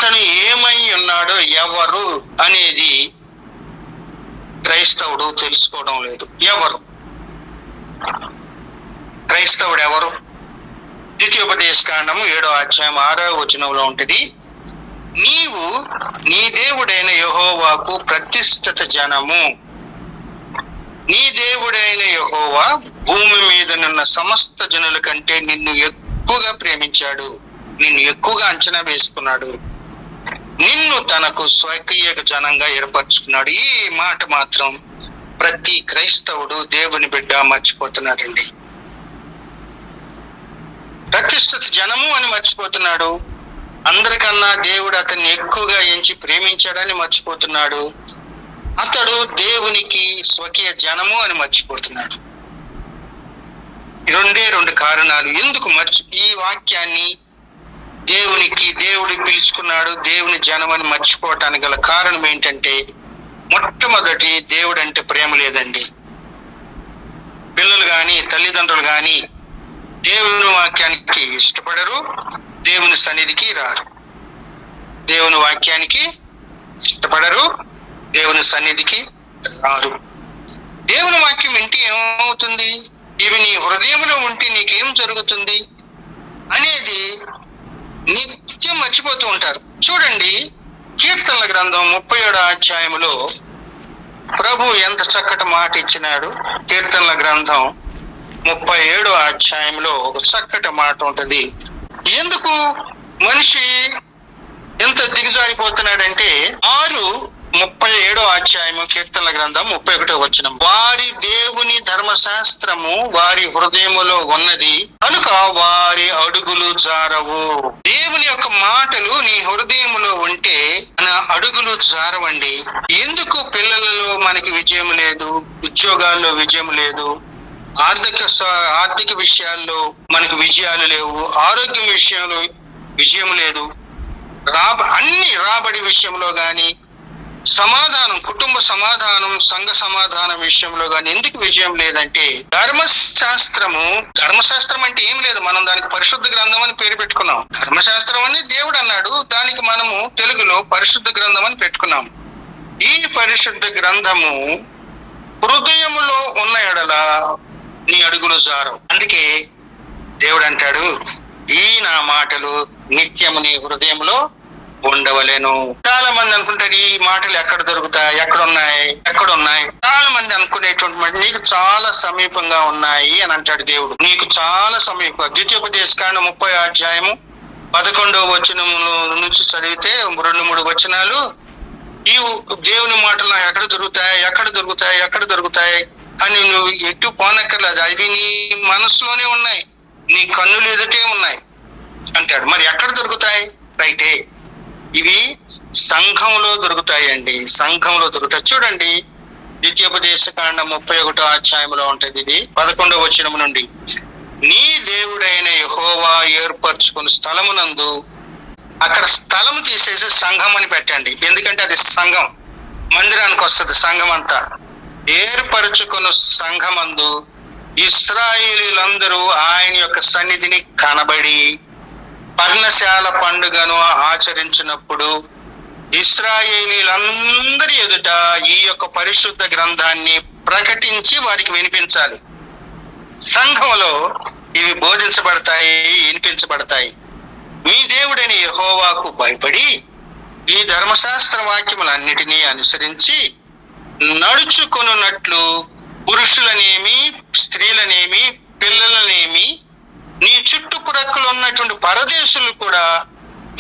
అతను ఏమై ఉన్నాడో ఎవరు అనేది క్రైస్తవుడు తెలుసుకోవడం లేదు. ఎవరు క్రైస్తవుడు ఎవరు? ద్వితీయోపదేశకాండము 7వ అధ్యాయం 6వ వచనంలో ఉంటుంది, నీవు నీ దేవుడైన యెహోవాకు ప్రతిష్ఠిత జనము. నీ దేవుడైన యెహోవా భూమి మీదనున్న సమస్త జనుల కంటే నిన్ను ఎక్కువగా ప్రేమించాడు, నిన్ను ఎక్కువగా అంచనా వేసుకున్నాడు, నిన్ను తనకు స్వకీయ జనంగా ఏర్పరచుకున్నాడు. ఈ మాట మాత్రం ప్రతి క్రైస్తవుడు దేవుని బిడ్డ మర్చిపోతున్నాడండి. ప్రతిష్ఠిత జనము అని మర్చిపోతున్నాడు. అందరికన్నా దేవుడు అతన్ని ఎక్కువగా ఎంచి ప్రేమించాడని మర్చిపోతున్నాడు. అతడు దేవునికి స్వకీయ జనము అని మర్చిపోతున్నాడు. రెండు కారణాలు ఎందుకు ఈ వాక్యాన్ని దేవుడు పిలుచుకున్నాడు దేవుని జనం అని మర్చిపోవటానికి గల కారణం ఏంటంటే, మొట్టమొదటి దేవుడు అంటే ప్రేమ లేదండి. పిల్లలు గాని తల్లిదండ్రులు గాని దేవుని వాక్యానికి ఇష్టపడరు, దేవుని సన్నిధికి రారు. దేవుని వాక్యానికి ఇష్టపడరు, దేవుని సన్నిధికి రారు. దేవుని వాక్యం వింటే ఏమవుతుంది, ఇవి నీ హృదయంలో ఉంటే నీకేం జరుగుతుంది అనేది నిత్యం మర్చిపోతూ ఉంటారు. చూడండి, కీర్తనల గ్రంథం 37వ అధ్యాయంలో ప్రభు ఎంత చక్కటి మాట ఇచ్చినాడు. కీర్తనల గ్రంథం 37వ అధ్యాయంలో ఒక చక్కటి మాట ఉంటుంది. ఎందుకు మనిషి ఎంత దిగజారిపోతున్నాడంటే, 37వ అధ్యాయము కీర్తనల గ్రంథం 31వ వచనం, వారి దేవుని ధర్మశాస్త్రము వారి హృదయములో ఉన్నది కనుక వారి అడుగులు జారవు. దేవుని యొక్క మాటలు నీ హృదయములో ఉంటే నా అడుగులు జారవండి. ఎందుకు పిల్లలలో మనకి విజయం లేదు, ఉద్యోగాల్లో విజయం లేదు, ఆర్థిక విషయాల్లో మనకు విజయాలు లేవు, ఆరోగ్యం విషయంలో విజయం లేదు, అన్ని రాబడి విషయంలో గాని, సమాధానం, కుటుంబ సమాధానం, సంఘ సమాధానం విషయంలో గాని ఎందుకు విజయం లేదంటే, ధర్మశాస్త్రం అంటే ఏం లేదు, మనం దానికి పరిశుద్ధ గ్రంథం అని పేరు పెట్టుకున్నాం. ధర్మశాస్త్రం అని దేవుడు అన్నాడు, దానికి మనము తెలుగులో పరిశుద్ధ గ్రంథం అని పెట్టుకున్నాం. ఈ పరిశుద్ధ గ్రంథము హృదయములో ఉన్న ఎడల నీ అడుగులు జారవు. అందుకే దేవుడు అంటాడు, ఈ నా మాటలు నిత్యము నీ హృదయంలో ఉండవలేను. చాలా మంది అనుకుంటారు, ఈ మాటలు ఎక్కడ దొరుకుతాయి, ఎక్కడున్నాయి. చాలా మంది అనుకునేటువంటి నీకు చాలా సమీపంగా ఉన్నాయి అని అంటాడు దేవుడు. నీకు చాలా సమీపంగా. ద్వితీయోపదేశకాండం 30వ అధ్యాయము 11వ వచనం నుంచి చదివితే 2-3 వచనాలు ఈ దేవుని మాటలు ఎక్కడ దొరుకుతాయి అని నువ్వు ఎటు పోనక్కర్లేదు, అవి నీ మనసులోనే ఉన్నాయి, నీ కన్నులు ఎదుటే ఉన్నాయి అంటాడు. మరి ఎక్కడ దొరుకుతాయి? రైటే, ఇవి సంఘంలో దొరుకుతాయండి, సంఘంలో దొరుకుతాయి. చూడండి, ద్వితీయోపదేశకాండం 31వ అధ్యాయంలో ఉంటది. ఇది 11వ వచనం నుండి, నీ దేవుడైన యెహోవా ఏర్పరచుకున్న స్థలమునందు, అక్కడ స్థలము తీసేసి సంఘం అని పెట్టండి, ఎందుకంటే అది సంఘం, మందిరానికి వస్తుంది సంఘం అంతా. ఏర్పరచుకున్న సంఘమందు ఇశ్రాయేలీయులందరూ ఆయన యొక్క సన్నిధిని కనబడి పర్ణశాల పండుగను ఆచరించినప్పుడు ఇశ్రాయేలీయులందరి ఎదుట ఈ యొక్క పరిశుద్ధ గ్రంథాన్ని ప్రకటించి వారికి వినిపించాలి. సంఘంలో ఇవి బోధించబడతాయి, వినిపించబడతాయి. మీ దేవుడైన యెహోవాకు భయపడి ఈ ధర్మశాస్త్ర వాక్యములన్నిటినీ అనుసరించి నడుచుకొనున్నట్లు పురుషులనేమి, స్త్రీలనేమి, పిల్లలనేమి, నీ చుట్టుప్రక్కల ఉన్నటువంటి పరదేశులు కూడా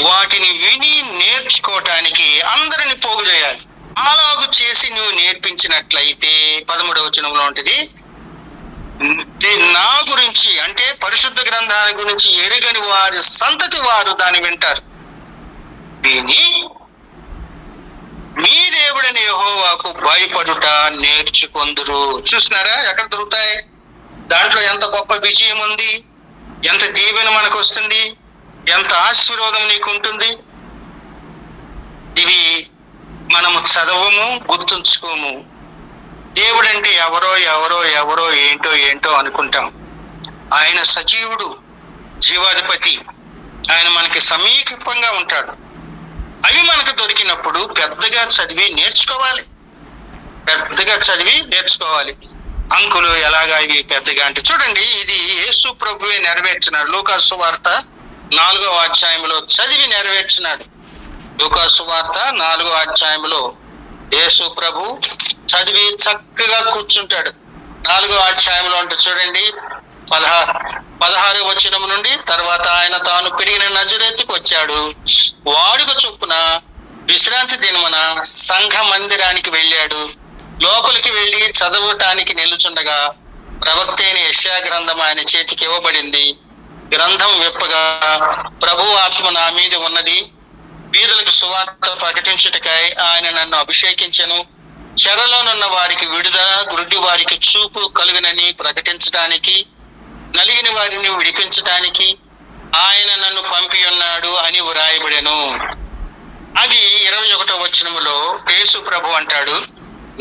వాటిని విని నేర్చుకోవటానికి అందరిని పోగు చేయాలి. అలాగు చేసి నువ్వు నేర్పించినట్లయితే 13వ వచనంలో ఉంటుంది, నా గురించి అంటే పరిశుద్ధ గ్రంథాల గురించి ఎరుగని వారి సంతతి వారు దాన్ని వింటారు, విని మీ దేవుడని యెహోవాకు భయపడుట నేర్చుకొందురు. చూసినారా ఎక్కడ దొరుకుతాయి? దాంట్లో ఎంత గొప్ప విజయం ఉంది, ఎంత దీవెన మనకు వస్తుంది, ఎంత ఆశీర్వాదం నీకు ఉంటుంది. ఇవి మనము చదవము, గుర్తుంచుకోము. దేవుడంటే ఎవరో ఏంటో అనుకుంటాం. ఆయన సజీవుడు, జీవాధిపతి. ఆయన మనకి సమీపంగా ఉంటాడు. దొరికినప్పుడు పెద్దగా చదివి నేర్చుకోవాలి. అంకులు ఎలాగా ఇవి పెద్దగా అంటే చూడండి, ఇది యేసు ప్రభువే నెరవేర్చినాడు. లూకాసు వార్త 4వ అధ్యాయంలో చదివి నెరవేర్చినాడు. లూకాసు వార్త 4వ అధ్యాయంలో యేసు ప్రభు చదివి చక్కగా కూర్చుంటాడు. 4వ అధ్యాయంలో అంటే చూడండి 16వ వచనం నుండి, తర్వాత ఆయన తాను పెరిగిన నజరేతుకు వచ్చాడు. వాడుక చొప్పున విశ్రాంతి దినమున సంఘ మందిరానికి వెళ్ళాడు. లోపలికి వెళ్లి చదవటానికి నిలుచుండగా ప్రవక్త అయిన యెషయా గ్రంథం ఆయన చేతికి ఇవ్వబడింది. గ్రంథం విప్పగా, ప్రభు ఆత్మ నా మీద ఉన్నది, బీదలకు సువార్త ప్రకటించుటకై ఆయన నన్ను అభిషేకించెను, చెరలోనున్న వారికి విడుదల, గుడ్డి వారికి చూపు కలుగునని ప్రకటించడానికి, నలిగిన వారిని విడిపించటానికి ఆయన నన్ను పంపి ఉన్నాడు అని వ్రాయబడెను. అది 21వ వచనములో యేసు ప్రభు అంటాడు,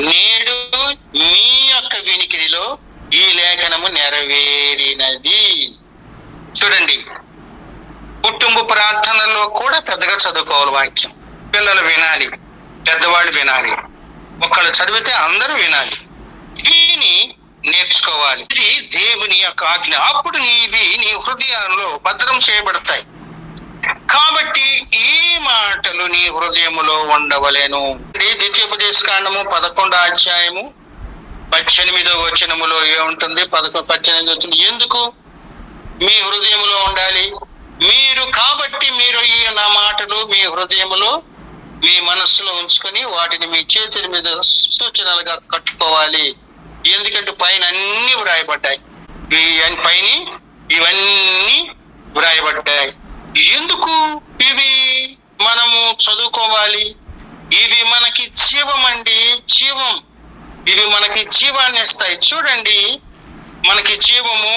నేడు మీ యొక్క వినికిడిలో ఈ లేఖనము నెరవేరినది. చూడండి, కుటుంబ ప్రార్థనలో కూడా పెద్దగా చదువుకోవాలి వాక్యం. పిల్లలు వినాలి, పెద్దవాళ్ళు వినాలి, ఒకళ్ళు చదివితే అందరూ వినాలి, విని నేర్చుకోవాలి. ఇది దేవుని యొక్క ఆజ్ఞ. అప్పుడు ఇవి నీ హృదయాల్లో భద్రం చేయబడతాయి. కాబట్టి ఈ మాటలు నీ హృదయములో ఉండవలేను. ద్వితీయోపదేశకాండము 11వ అధ్యాయము 18వ వచనములో ఏముంటుంది? 18 ఎందుకు మీ హృదయములో ఉండాలి? కాబట్టి మీరు ఈ నా మాటలు మీ హృదయములో, మీ మనస్సులో ఉంచుకొని వాటిని మీ చేతుల మీద సూచనలుగా కట్టుకోవాలి. ఎందుకంటే పైన అన్ని వ్రాయబడ్డాయి, పైన ఇవన్నీ వ్రాయబడ్డాయి. ఎందుకు ఇవి మనము చదువుకోవాలి? ఇవి మనకి జీవం అండి, జీవం. ఇవి మనకి జీవాన్ని ఇస్తాయి. చూడండి, మనకి జీవము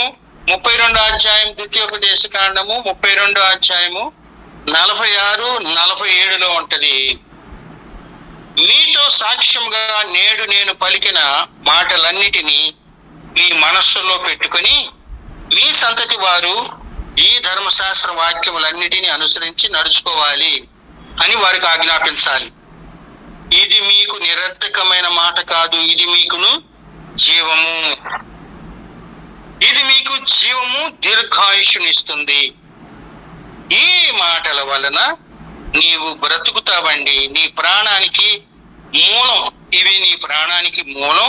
32వ అధ్యాయం ద్వితీయోపదేశకాండము 32వ అధ్యాయము 46, 47లో ఉంటది. మీతో సాక్ష్యముగా నేడు నేను పలికిన మాటలన్నిటినీ మీ మనస్సులో పెట్టుకుని మీ సంతతి వారు ఈ ధర్మశాస్త్ర వాక్యములన్నిటినీ అనుసరించి నడుచుకోవాలి అని వారికి ఆజ్ఞాపించాలి. ఇది మీకు నిరర్థకమైన మాట కాదు, ఇది మీకును జీవము. ఇది మీకు జీవము, దీర్ఘాయుష్నిస్తుంది. ఈ మాటల వలన నీవు బ్రతుకుతావండి. నీ ప్రాణానికి మూలం ఇవి, నీ ప్రాణానికి మూలం.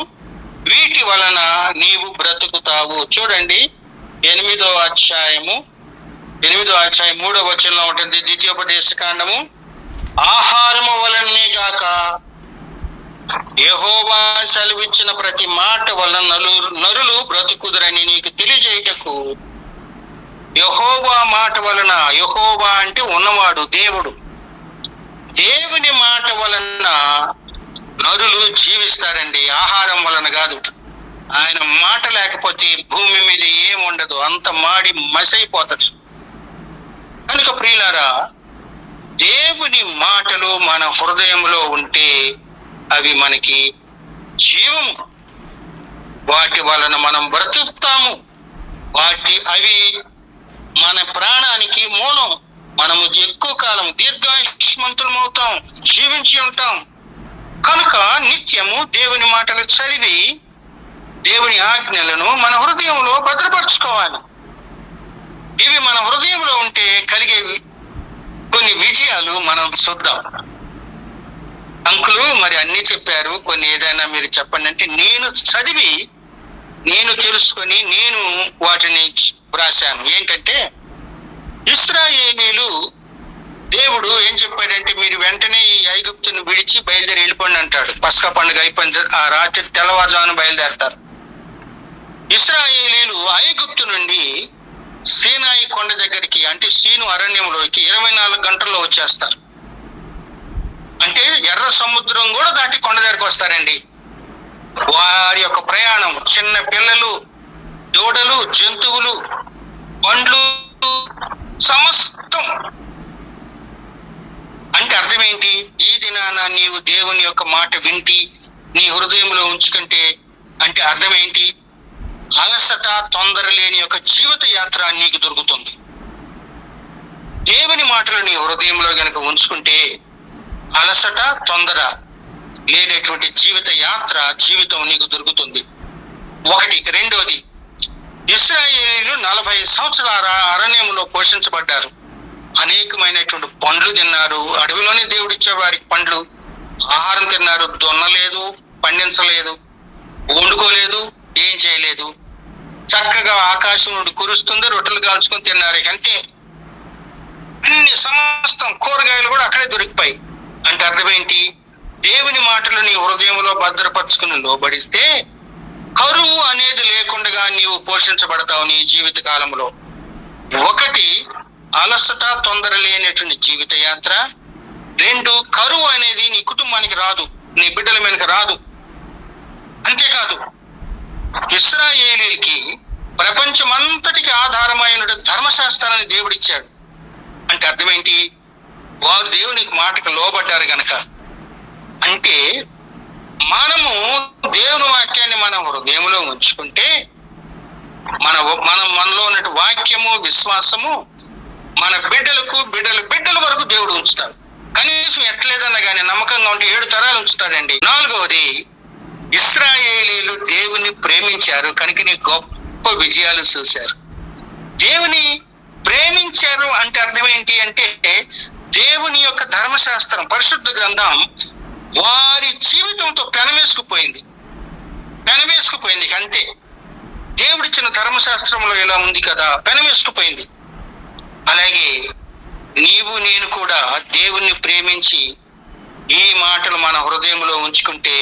వీటి వలన నీవు బ్రతుకుతావు. చూడండి, 8వ అధ్యాయం 3వ వచనంలో ఉంటుంది. ద్వితీయోపదేశకాండము, ఆహారము వలనే గాక యెహోవా సెలవిచ్చిన ప్రతి మాట వలన నరులు బ్రతుకుదురని నీకు తెలియజేయుటకు, యెహోవా మాట వలన, యెహోవా అంటే ఉన్నవాడు, దేవుడు, దేవుని మాట వలన నరులు జీవిస్తారండి. ఆహారం వలన కాదు. ఆయన మాట లేకపోతే భూమి మీద ఏముండదు, అంత మాడి మసైపోతుంది. కనుక ప్రియులారా, దేవుని మాటలు మన హృదయంలో ఉంటే అవి మనకి జీవము. వాటి వలన మనం బ్రతుకుతాము. అవి మన ప్రాణానికి మూలం. మనము ఎక్కువ కాలం దీర్ఘాయుష్మంతులమవుతాం, జీవించి ఉంటాం. కనుక నిత్యము దేవుని మాటలు చదివి దేవుని ఆజ్ఞలను మన హృదయంలో భద్రపరచుకోవాలి. ఇవి మన హృదయంలో ఉంటే కలిగే కొన్ని విజయాలు మనం చూద్దాం. అంకులు మరి అన్ని చెప్పారు, కొన్ని ఏదైనా మీరు చెప్పండి అంటే, నేను చదివి, నేను తెలుసుకొని నేను వాటిని వ్రాశాను. ఏంటంటే, ఇశ్రాయేలీలు దేవుడు ఏం చెప్పాడంటే, మీరు వెంటనే ఈ ఐగుప్తును విడిచి బయలుదేరి వెళ్ళిపోండి అంటాడు. పస్కా పండుగ అయిపోయిన ఆ రాత్రి తెల్లవారుజామున బయలుదేరతారు. ఇశ్రాయేలీలు ఐగుప్తు నుండి సీనాయి కొండ దగ్గరికి, అంటే సీను అరణ్యంలోకి 24 గంటల్లో వచ్చేస్తారు. అంటే ఎర్ర సముద్రం కూడా దాటి కొండ దగ్గరికి వస్తారండి. వారి యొక్క ప్రయాణం, చిన్న పిల్లలు, దూడలు, జంతువులు, పండ్లు, సమస్తం. అంటే అర్థం ఏంటి? ఈ దినాన నీవు దేవుని యొక్క మాట వింటి నీ హృదయంలో ఉంచుకుంటే అంటే అర్థం ఏంటి? అలసట, తొందర లేని యొక్క జీవిత యాత్ర నీకు దొరుకుతుంది. దేవుని మాటలు నీ హృదయంలో గనక ఉంచుకుంటే అలసట, తొందర లేనటువంటి జీవితం నీకు దొరుకుతుంది. ఒకటి. రెండోది, ఇశ్రాయేలీయులు 40 సంవత్సరాల అరణ్యంలో పోషించబడ్డారు. అనేకమైనటువంటి పండ్లు తిన్నారు. అడవిలోనే దేవుడిచ్చే వారికి పండ్లు, ఆహారం తిన్నారు. దున్నలేదు, పండించలేదు, వండుకోలేదు, ఏం చేయలేదు. చక్కగా ఆకాశం నుండి కురుస్తుంది, రొట్టెలు కాల్చుకొని తిన్నారు. అంతే. అన్ని సమస్తం కూరగాయలు కూడా అక్కడే దొరికిపోయి. అంటే అర్థం ఏంటి? దేవుని మాటలు నీ హృదయంలో భద్రపరుచుకుని లోబడిస్తే కరువు అనేది లేకుండా నీవు పోషించబడతావు నీ జీవిత కాలంలో. ఒకటి, అలసట, తొందర లేనటువంటి జీవిత యాత్ర. రెండు, కరువు అనేది నీ కుటుంబానికి రాదు, నీ బిడ్డల మీదకి రాదు. అంతేకాదు, ఇశ్రాయేలీయులకి ప్రపంచమంతటికి ఆధారమైన ధర్మశాస్త్రాన్ని దేవుడిచ్చాడు. అంటే అర్థం ఏంటి? వారు దేవునికి మాటకు లోబడ్డారు గనక. అంటే మనము దేవుని వాక్యాన్ని మన హృదయంలో ఉంచుకుంటే మనలో ఉన్న వాక్యము, విశ్వాసము మన బిడ్డల వరకు దేవుడు ఉంచుతాడు. కనీసం ఎట్లేదన్నా కానీ నమ్మకంగా ఉంటే 7 తరాలు ఉంచుతాడండి. 4వది, ఇశ్రాయేలీయులు దేవుని ప్రేమించారు కనుకనే గొప్ప విజయాలు చూశారు. దేవుని ప్రేమించారు అంటే అర్థం ఏంటి అంటే దేవుని యొక్క ధర్మశాస్త్రం, పరిశుద్ధ గ్రంథం వారి జీవితంతో పెనవేసుకుపోయింది. అంతే. దేవుడిచ్చిన ధర్మశాస్త్రంలో ఇలా ఉంది కదా, పెనవేసుకుపోయింది. అలాగే నీవు నేను కూడా దేవుణ్ణి ప్రేమించి ఈ మాటలు మన హృదయంలో ఉంచుకుంటే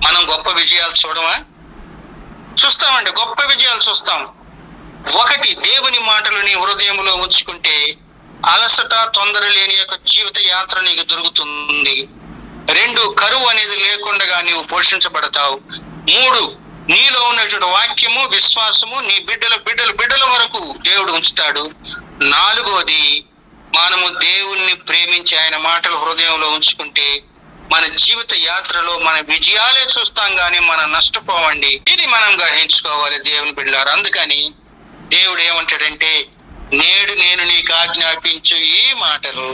మనం గొప్ప విజయాలు చూస్తామండి. గొప్ప విజయాలు చూస్తాం. ఒకటి, దేవుని మాటలు నీ హృదయంలో ఉంచుకుంటే అలసట, తొందర లేని యొక్క జీవిత యాత్ర నీకు దొరుకుతుంది. 2, కరువు అనేది లేకుండా నీవు పోషించబడతావు. 3, నీలో ఉన్నటువంటి వాక్యము, విశ్వాసము నీ బిడ్డల వరకు దేవుడు ఉంచుతాడు. 4వది, మనము దేవుణ్ణి ప్రేమించి ఆయన మాటలు హృదయంలో ఉంచుకుంటే మన జీవిత యాత్రలో మన విజయాలే చూస్తాం గానీ మనం నష్టపోవండి. ఇది మనం గ్రహించుకోవాలి దేవుని బిడ్డలారా. అందుకని దేవుడు ఏమంటాడంటే, నేడు నేను నీకు ఆజ్ఞాపించు ఈ మాటలు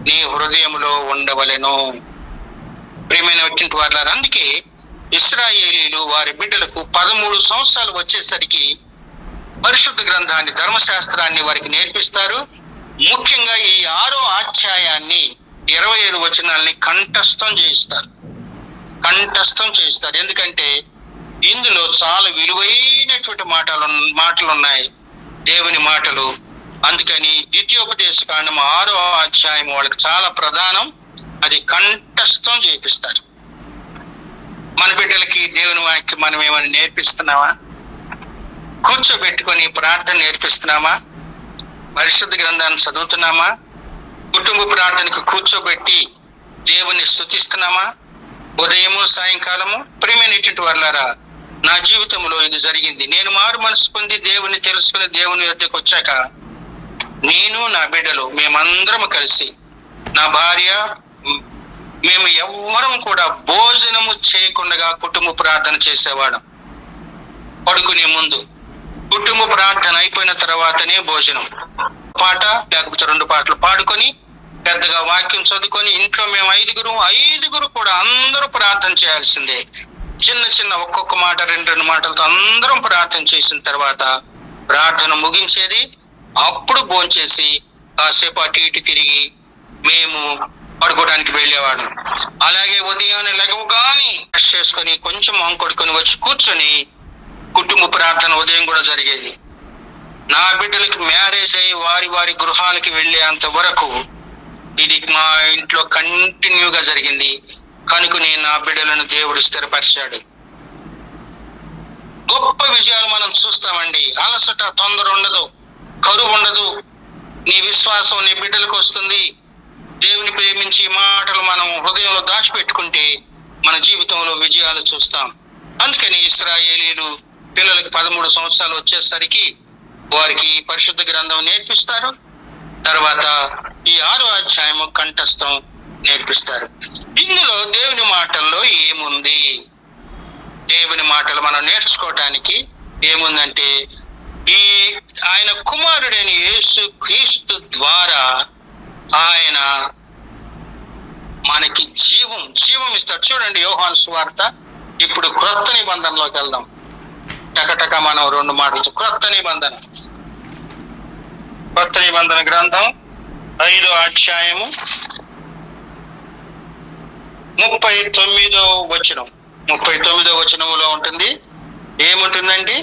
నీ హృదయంలో ఉండవలెను. ప్రియమైన వచ్చిన వారులారా, అందుకే ఇశ్రాయేలీయులు వారి బిడ్డలకు 13 సంవత్సరాలు వచ్చేసరికి పరిశుద్ధ గ్రంథాన్ని, ధర్మశాస్త్రాన్ని వారికి నేర్పిస్తారు. ముఖ్యంగా ఈ 6వ అధ్యాయాన్ని 25 వచనాల్ని కంఠస్థం చేయిస్తారు. ఎందుకంటే ఇందులో చాలా విలువైనటువంటి మాటలు ఉన్నాయి, దేవుని మాటలు. అందుకని ద్వితీయోపదేశ కాండం 6వ అధ్యాయం వాళ్ళకి చాలా ప్రధానం. అది కంఠస్థం చేపిస్తారు. మన బిడ్డలకి దేవుని వాక్యం మనం ఏమైనా నేర్పిస్తున్నామా? కూర్చోబెట్టుకొని ప్రార్థన నేర్పిస్తున్నామా? పరిశుద్ధ గ్రంథాన్ని చదువుతున్నామా? కుటుంబ ప్రార్థనకు కూర్చోబెట్టి దేవుని స్తుతిస్తున్నామా? ఉదయము, సాయంకాలము. ప్రియమైనటువంటి వారులారా, నా జీవితంలో ఇది జరిగింది. నేను మారు మనసు పొంది దేవుని తెలుసుకుని దేవుని యొద్దకు వచ్చాక నేను, నా బిడ్డలు, మేమందరం కలిసి, నా భార్య, మేము ఎవ్వరం కూడా భోజనము చేయకుండా కుటుంబ ప్రార్థన చేసేవాళ్ళం. పడుకునే ముందు కుటుంబ ప్రార్థన అయిపోయిన తర్వాతనే భోజనం. పాట లేకపోతే 2 పాటలు పాడుకొని పెద్దగా వాక్యం చదువుకొని ఇంట్లో మేము 5గురు కూడా అందరూ ప్రార్థన చేయాల్సిందే. చిన్న ఒక్కొక్క మాట 2 మాటలతో అందరం ప్రార్థన చేసిన తర్వాత ప్రార్థన ముగించేది. అప్పుడు భోంచేసి కాసేపు అటు ఇటు తిరిగి మేము పడుకోవడానికి వెళ్ళేవాడు. అలాగే ఉదయాన్నే లెగవగానే బ్రష్ చేసుకొని కొంచెం మొహం కొడుకొని వచ్చి కూర్చొని కుటుంబ ప్రార్థన ఉదయం కూడా జరిగేది. నా బిడ్డలకి మ్యారేజ్ అయ్యి వారి గృహాలకి వెళ్ళేంత వరకు ఇది మా ఇంట్లో కంటిన్యూగా జరిగింది. కనుకనే నా బిడ్డలను దేవుడు స్థిరపరిచాడు. గొప్ప విజయాలు మనం చూస్తామండి. అలసట, తొందర ఉండదు, కరువు ఉండదు. నీ విశ్వాసం నీ బిడ్డలకు వస్తుంది. దేవుని ప్రేమించి మాటలు మనం హృదయంలో దాచిపెట్టుకుంటే మన జీవితంలో విజయాలు చూస్తాం. అందుకని ఇశ్రాయేలీయులు పిల్లలకి 13 సంవత్సరాలు వచ్చేసరికి వారికి పరిశుద్ధ గ్రంథం నేర్పిస్తారు. తర్వాత ఈ 6వ అధ్యాయము కంఠస్థం నేర్పిస్తారు. ఇందులో దేవుని మాటల్లో ఏముంది? దేవుని మాటలు మనం నేర్చుకోవటానికి ఏముందంటే, ఈ ఆయన కుమారుడైన యేసు క్రీస్తు ద్వారా ఆయన మన మనకి జీవం ఇస్తాడు. చూడండి యోహాను సువార్త. ఇప్పుడు క్రొత్త నిబంధనలోకి వెళ్దాం. టకటక మనం 2 మాటలు. క్రొత్త నిబంధన గ్రంథం 5వ అధ్యాయము 39వ వచనం. 39వ వచనములో ఉంటుంది. ఏముంటుందండి?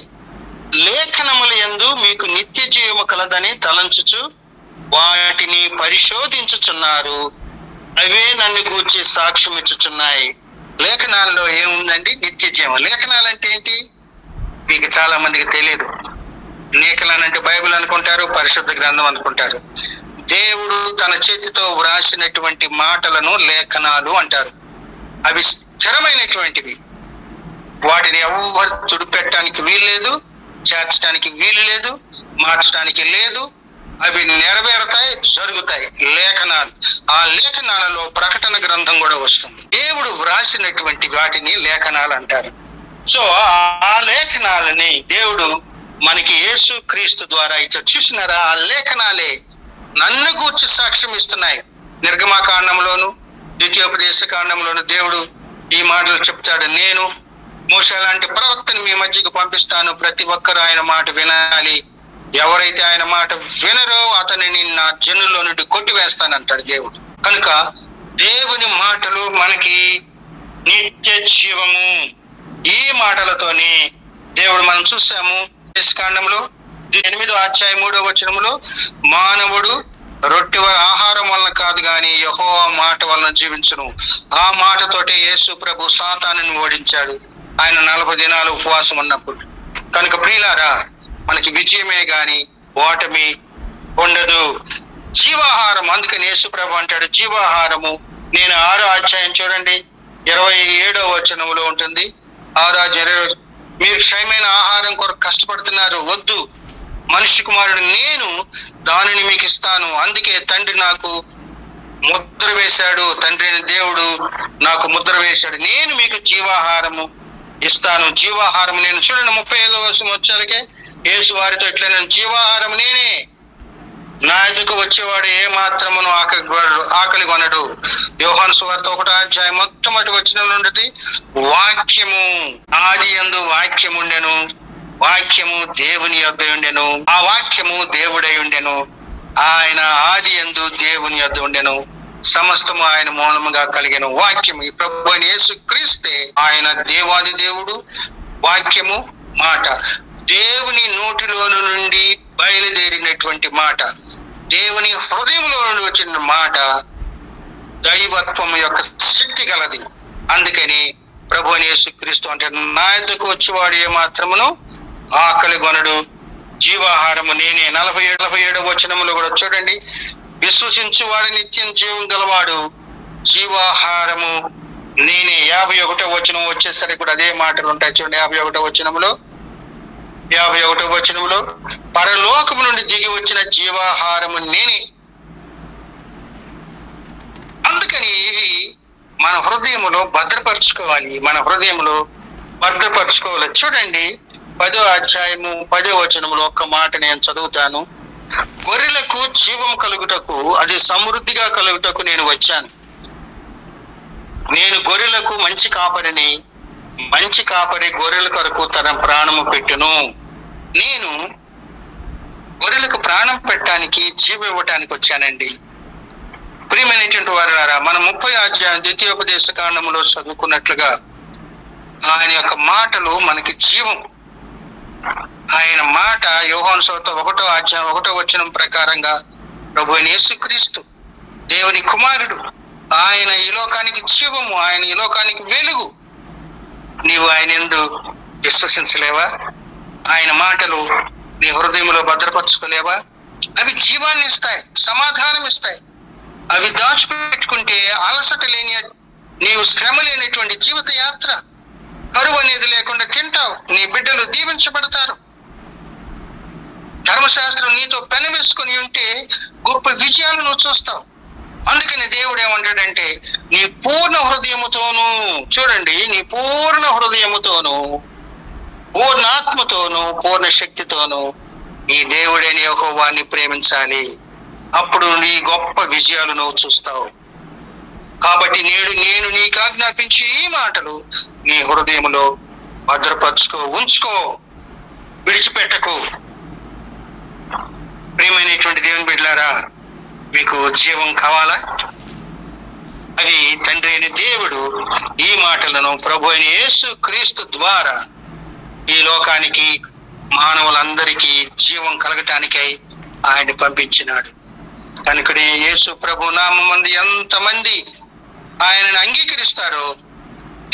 లేఖనముల యందు మీకు నిత్య జీవము కలదని తలంచుచు వాటిని పరిశోధించుచున్నారు, అవే నన్ను గూర్చి సాక్ష్యం ఇచ్చుచున్నాయి. లేఖనాల్లో ఏముందండి? నిత్య జీవం. లేఖనాలు అంటే ఏంటి? మీకు చాలా మందికి తెలియదు. లేఖనాలు అంటే బైబిల్ అనుకుంటారు, పరిశుద్ధ గ్రంథం అనుకుంటారు. దేవుడు తన చేతితో వ్రాసినటువంటి మాటలను లేఖనాలు అంటారు. అవి స్థిరమైనటువంటివి. వాటిని ఎవరు తుడిపెట్టడానికి వీల్లేదు, చేర్చడానికి వీలు లేదు, మార్చడానికి లేదు. అవి నెరవేరుతాయి, జరుగుతాయి. లేఖనాలు. ఆ లేఖనాలలో ప్రకటన గ్రంథం కూడా వస్తుంది. దేవుడు వ్రాసినటువంటి వాటిని లేఖనాలు అంటారు. సో ఆ లేఖనాలని దేవుడు మనకి యేసు క్రీస్తు ద్వారా ఇచ్చాడు. చూసినారా? ఆ లేఖనాలే నన్ను గూర్చి సాక్ష్యం ఇస్తున్నాయి. నిర్గమకాండంలోను ద్వితీయోపదేశ కాండంలోను దేవుడు ఈ మాటలు చెప్తాడు. నేను మోషే లాంటి ప్రవక్తను మీ మధ్యకు పంపిస్తాను, ప్రతి ఒక్కరు ఆయన మాట వినాలి, ఎవరైతే ఆయన మాట వినరో అతనిని నా జనుల్లో నుండి కొట్టివేస్తానంటాడు దేవుడు. కనుక దేవుని మాటలు మనకి నిత్య జీవము. ఈ మాటలతోనే దేవుడు మనం చూసాము కాండంలో 8వ అధ్యాయం 3వ వచనములో, మానవుడు రొట్టె ఆహారం వలన కాదు గాని యెహోవా మాట వలన జీవించును. ఆ మాటతోటే యేసు ప్రభు సాతానుని ఓడించాడు ఆయన 40 దినాలు ఉపవాసం ఉన్నప్పుడు. కనుక ప్రియులారా, మనకి విజయమే గాని ఓటమి ఉండదు. జీవాహారం. అందుకని యేసు ప్రభు అంటాడు జీవాహారము. నేను 6వ అధ్యాయం చూడండి 27వ వచనములో ఉంటుంది. 6వ అధ్యాయం, మీరు క్షయమైన ఆహారం కొరకు కష్టపడుతున్నారు, వద్దు, మనిషి కుమారుడు నేను దానిని మీకు ఇస్తాను. అందుకే తండ్రి నాకు ముద్ర వేశాడు, తండ్రి దేవుడు నాకు ముద్ర వేశాడు, నేను మీకు జీవాహారము ఇస్తాను. జీవాహారం నేను. చూడండి 35వ వచనం వచ్చాకే యేసు వారితో ఇట్లా, నేను జీవాహారం నేనే, నా ఎదుకు వచ్చేవాడు ఏ మాత్రమును ఆకలి కొనడు. యోహాను సువార్త 1వ అధ్యాయం మొట్టమొదటి వచనంలో ఉంటుంది, వాక్యము ఆది యందు వాక్యం ఉండెను, వాక్యము దేవుని యొద్ద ఉండెను, ఆ వాక్యము దేవుడై ఉండెను, ఆయన ఆది యందు దేవుని యొద్ద ఉండెను, సమస్తము ఆయన మూలముగా కలిగిన వాక్యము. ఈ ప్రభు అయిన యేసు క్రీస్తే ఆయన దేవాది దేవుడు, వాక్యము, మాట. దేవుని నోటిలో నుండి బయలుదేరినటువంటి మాట, దేవుని హృదయంలో నుండి వచ్చిన మాట దైవత్వం యొక్క శక్తి గలది. అందుకని ప్రభు అయిన యేసు క్రీస్తు అంటే, నా యొద్దకు వచ్చేవాడు ఏ మాత్రమును ఆకలి కొనడు, జీవాహారము నేనే. 47వ వచనములో కూడా చూడండి, విశ్వసించువాడు నిత్యం జీవం గలవాడు, జీవాహారము నేనే. 51వ వచనం వచ్చేసరికి కూడా అదే మాటలు ఉంటాయి. చూడండి 51వ వచనములో, పరలోకము నుండి దిగి వచ్చిన జీవాహారము నేనే. అందుకని ఇవి మన హృదయములో భద్రపరచుకోవాలి. చూడండి 10వ అధ్యాయము 10వ వచనములో ఒక్క మాట నేను చదువుతాను. గొర్రెలకు జీవం కలుగుటకు, అది సమృద్ధిగా కలుగుటకు నేను వచ్చాను. నేను గొర్రెలకు మంచి కాపరిని, మంచి కాపరి గొర్రెల కొరకు తన ప్రాణము పెట్టును. నేను గొర్రెలకు ప్రాణం పెట్టడానికి, జీవం ఇవ్వటానికి వచ్చానండి. ప్రియమైనటువంటి వారులారా, మనం 30వ అధ్యాయం ద్వితీయోపదేశ కాండములో చదువుకున్నట్లుగా ఆయన యొక్క మాటలు మనకి జీవం. ఆయన మాట యోహాను సువార్త 1వ అధ్యాయం 1వ వచనం ప్రకారంగా ప్రభు అయిన యేసుక్రీస్తు దేవుని కుమారుడు, ఆయన ఈ లోకానికి జీవము, ఆయన ఈ లోకానికి వెలుగు. నీవు ఆయన యందు విశ్వసించలేవా? ఆయన మాటలు నీ హృదయంలో భద్రపరచుకోలేవా? అవి జీవాన్ని ఇస్తాయి, సమాధానం ఇస్తాయి. అవి దాచిపెట్టుకుంటే అలసట లేని, నీవు శ్రమ లేనటువంటి జీవిత యాత్ర, కరువు అనేది లేకుండా తింటావు, నీ బిడ్డలు దీవించబడతారు. ధర్మశాస్త్రం నీతో పెనవేసుకుని ఉంటే గొప్ప విజయాలు నువ్వు చూస్తావు. అందుకని దేవుడు ఏమంటాడంటే, నీ పూర్ణ హృదయముతోనూ, చూడండి, నీ పూర్ణ హృదయముతోనూ, పూర్ణాత్మతోనూ, పూర్ణ శక్తితోనూ ఈ దేవుడైన యెహోవాని ప్రేమించాలి. అప్పుడు నీ గొప్ప విజయాలు నువ్వు చూస్తావు. కాబట్టి నేడు నేను నీకు ఆజ్ఞాపించి ఈ మాటలు నీ హృదయంలో భద్రపరుచుకో, ఉంచుకో, విడిచిపెట్టకు. ప్రియమైనటువంటి దేవుని బిడ్డలారా, మీకు జీవం కావాలా? అవి తండ్రి అయిన దేవుడు ఈ మాటలను ప్రభు అయిన యేసు క్రీస్తు ద్వారా ఈ లోకానికి, మానవులందరికీ జీవం కలగటానికై ఆయన పంపించినాడు. కనుకనే యేసు ప్రభు నామమందు ఎంతమంది ఆయనను అంగీకరిస్తారో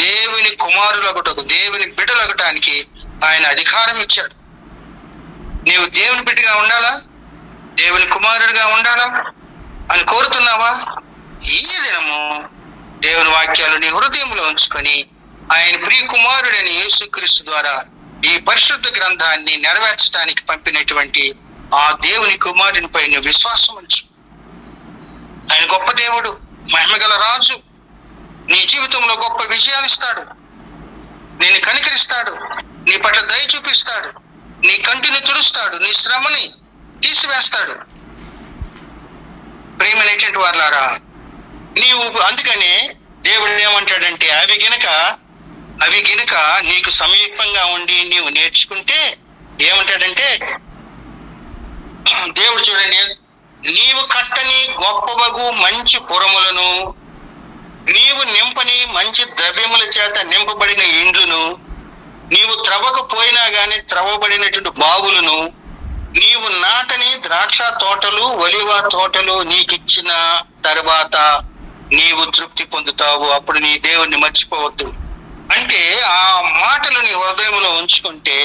దేవుని కుమారులగుటకు, దేవుని బిడ్డలగటానికి ఆయన అధికారం ఇచ్చాడు. నీవు దేవుని బిడ్డగా ఉండాలా, దేవుని కుమారుడిగా ఉండాలా అని కోరుతున్నావా? ఈ దినము దేవుని వాక్యాలు నీ హృదయంలో ఉంచుకొని ఆయన ప్రియ కుమారుడైన యేసుక్రీస్తు ద్వారా ఈ పరిశుద్ధ గ్రంథాన్ని నెరవేర్చడానికి పంపినటువంటి ఆ దేవుని కుమారునిపై నువ్వు విశ్వాసం ఉంచు. ఆయన గొప్ప దేవుడు, మహిమగల రాజు. నీ జీవితంలో గొప్ప విజయాలు ఇస్తాడు, నిన్ను కనికరిస్తాడు, నీ పట్ల దయ చూపిస్తాడు, నీ కంటిని తుడుస్తాడు, నీ శ్రమని తీసివేస్తాడు. ప్రియమైనటువంటి వారులారా, నీవు అందుకనే దేవుడు ఏమంటాడంటే అవి గినక నీకు సమీపంగా ఉండి నీవు నేర్చుకుంటే ఏమంటాడంటే, దేవుడు చూడండి, నీవు కట్టని గొప్పవగు మంచి పురములను, నీవు నింపని మంచి ద్రవ్యముల చేత నింపబడిన ఇండ్లను, నీవు త్రవ్వకపోయినా గాని త్రవ్వబడినటువంటి బావులను, నీవు నాటని ద్రాక్ష తోటలు, ఒలివ తోటలు నీకిచ్చిన తర్వాత నీవు తృప్తి పొందుతావు. అప్పుడు నీ దేవుణ్ణి మర్చిపోవద్దు. అంటే ఆ మాటలు నీ హృదయంలో ఉంచుకుంటే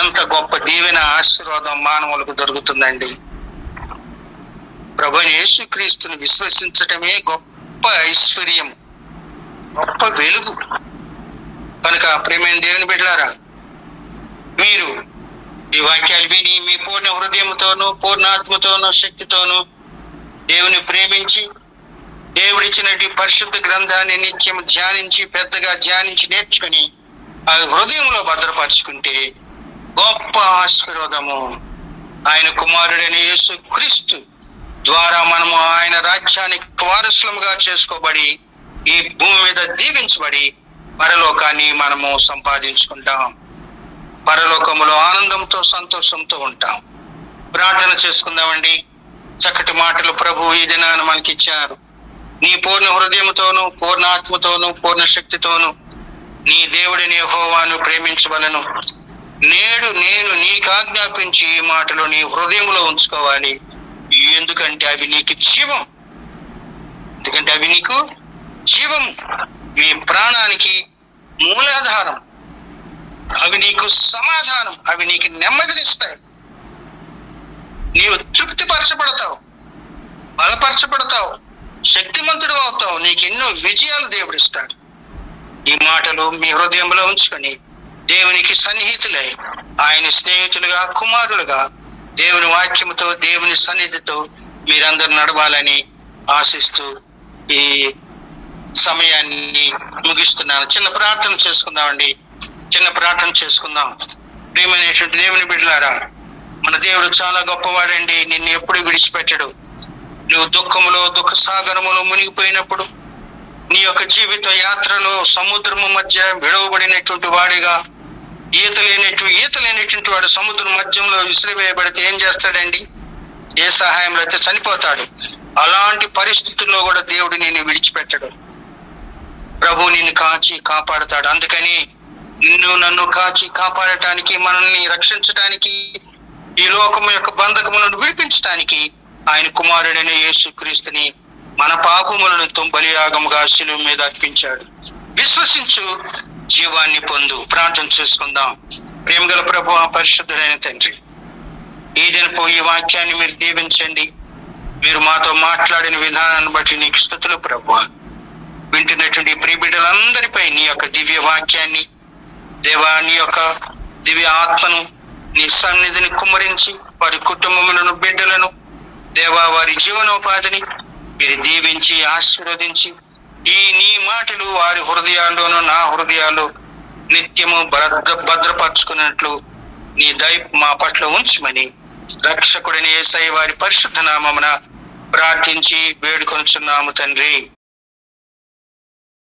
ఎంత గొప్ప దీవెన, ఆశీర్వాదం మానవులకు దొరుకుతుందండి. ప్రభువైన యేసుక్రీస్తుని విశ్వసించటమే గొప్ప ఐశ్వర్యం, గొప్ప వెలుగు. కనుక ప్రియమైన దేవుని బిడ్డలారా, మీరు ఈ వాక్యాలు విని మీ పూర్ణ హృదయంతోనూ, పూర్ణాత్మతోనూ, శక్తితోనూ దేవుని ప్రేమించి దేవుడిచ్చినటువంటి పరిశుద్ధ గ్రంథాన్ని నిత్యం ధ్యానించి, పెద్దగా ధ్యానించి నేర్చుకుని ఆ హృదయంలో భద్రపరుచుకుంటే గొప్ప ఆశీర్వాదము. ఆయన కుమారుడైన యేసు క్రీస్తు ద్వారా మనము ఆయన రాజ్యానికి వారసులముగా చేసుకోబడి ఈ భూమి మీద దీవించబడి పరలోకాన్ని మనము సంపాదించుకుంటాం. పరలోకములో ఆనందంతో, సంతోషంతో ఉంటాం. ప్రార్థన చేసుకుందామండి. చక్కటి మాటలు ప్రభు ఈ దినాన్ని మనకి ఇచ్చారు. నీ పూర్ణ హృదయంతోనూ, పూర్ణ ఆత్మతోనూ, పూర్ణ శక్తితోనూ నీ దేవుడిని యెహోవాను ప్రేమించవలను. నేడు నేను నీకు ఆజ్ఞాపించి ఈ మాటలు నీ హృదయంలో ఉంచుకోవాలి. ఎందుకంటే అవి నీకు జీవం. మీ ప్రాణానికి మూలాధారం. అవి నీకు సమాధానం, అవి నీకు నెమ్మదినిస్తాయి. నీవు తృప్తిపరచబడతావు, బలపరచబడతావు, శక్తిమంతుడు అవుతావు. నీకు ఎన్నో విజయాలు దేవుడిస్తాడు. ఈ మాటలు మీ హృదయంలో ఉంచుకొని దేవునికి సన్నిహితులై ఆయన స్నేహితులుగా, కుమారులుగా దేవుని వాక్యముతో, దేవుని సన్నిధితో మీరందరూ నడవాలని ఆశిస్తూ ఈ సమయాన్ని ముగిస్తున్నాను. చిన్న ప్రార్థన చేసుకుందాం. ప్రియమైనటువంటి దేవుని బిడ్డలారా, మన దేవుడు చాలా గొప్పవాడండి. నిన్ను ఎప్పుడు విడిచిపెట్టడు. నువ్వు దుఃఖములో, దుఃఖ సాగరములో మునిగిపోయినప్పుడు, నీ యొక్క జీవిత యాత్రలో సముద్రము మధ్య విడవబడినటువంటి వాడిగా, ఈత లేనటువంటి వాడు సముద్రం మధ్యంలో విసిరివేయబడితే ఏం చేస్తాడండి? ఏ సహాయంలో అయితే చనిపోతాడు. అలాంటి పరిస్థితుల్లో కూడా దేవుడు నిన్ను విడిచిపెట్టడు. ప్రభు నిన్ను కాచి కాపాడుతాడు. అందుకని నన్ను కాచి కాపాడటానికి, మనల్ని రక్షించటానికి, ఈ లోకము యొక్క బంధకములను విడిపించటానికి ఆయన కుమారుడైన యేసుక్రీస్తుని మన పాపములను బలియాగముగా శిలువ మీద అర్పించాడు. విశ్వసించు, జీవాన్ని పొందు. ప్రార్థన చేసుకుందాం. ప్రేమగల ప్రభు, పరిశుద్ధుడైన తండ్రి, ఈ దినపు ఈ వాక్యాన్ని మీరు దీవించండి. మీరు మాతో మాట్లాడిన విధానాన్ని బట్టి నీకు స్తుతులు ప్రభు. వింటున్నటువంటి ప్రియ బిడ్డలందరిపై నీ యొక్క దివ్య వాక్యాన్ని, దేవా, నీ యొక్క దివ్య ఆత్మను, నీ సన్నిధిని కుమ్మరించి వారి కుటుంబములను, బిడ్డలను, దేవా, వారి జీవనోపాధిని మీరు దీవించి ఆశీర్వదించి ఈ నీ మాటలు వారి హృదయాల్లోనూ, నా హృదయాల్లో నిత్యము భద్రపరుచుకున్నట్లు నీ దయ మా పట్ల ఉంచమని రక్షకుడిని యేసయ్య వారి పరిశుద్ధ నామమున ప్రార్థించి వేడుకొనుచున్నాము తండ్రి.